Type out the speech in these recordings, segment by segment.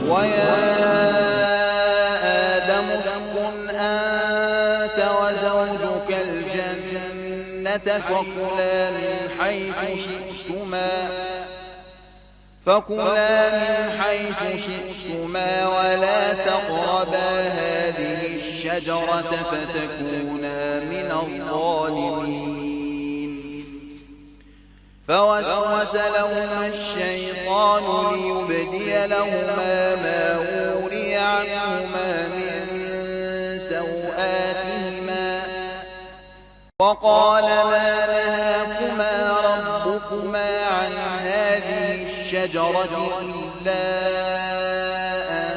ويا آدم اسكن أنت وزوجك الجنة فكلا من حيث شئتما ولا تقربا هذه الشجرة فتكونا من الظالمين. فوسوس لهما الشيطان ليبدي لهما ما وري عنهما من سوآتهما وقال ما نهاكما ربكما عن هذه الشجرة إلا أن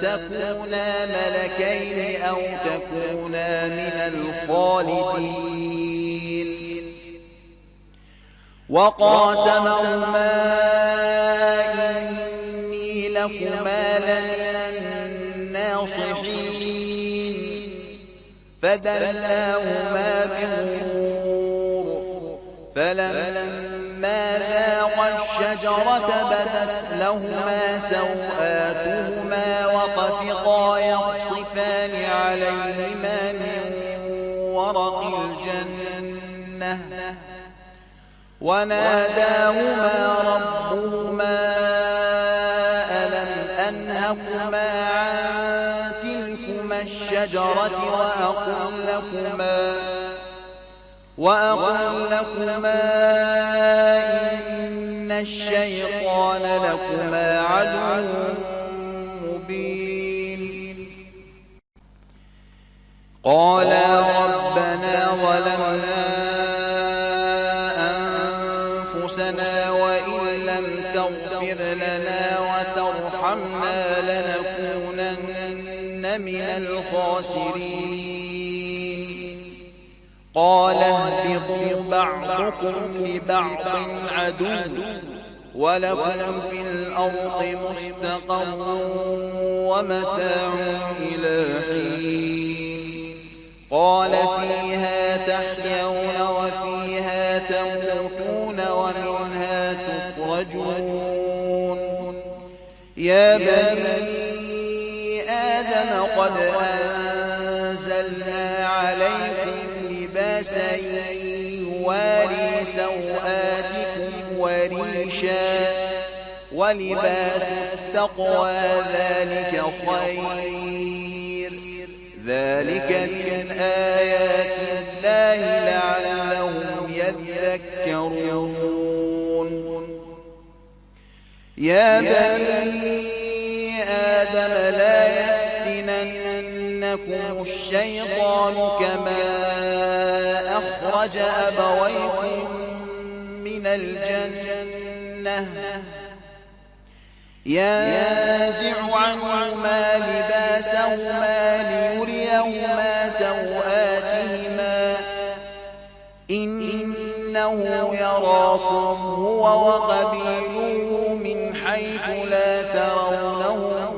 تكونا ملكين أو تكونا من الخالدين. وقاسمهما إني لكما لمن الناصحين فدلاهما بغرور فلما ذاقا الشجرة بدت لهما سوآتهما وطفقا يخصفان عليهما من ورق الجنة وناداهما ربهما ألم أنهكما عن تلكما الشجرة وأقل لكما إن الشيطان لكما عدو مبين. قالا ربنا ظلمنا أنفسنا وإن لم تغفر لنا وترحمنا لنكونن من الخاسرين. قال اهبطوا بعضكم لبعض عدو ولكم في الأرض مستقر ومتاع إلى حين. قال فيها تحيون وفيها تموتون ومنها تخرجون. يا بني آدم قد أنزلنا عليكم لباسا يواري سوآتكم وريشا ولباس التقوى ذلك خير ذلك من آيات الله لعلهم يذكرون. يا بني آدم لا يفتننكم الشيطان كما أخرج أبويكم من الجنة ينزع عنهما لباسهما ليريهما سوآتهما إنه يراكم هو وقبيله من حيث لا ترونهم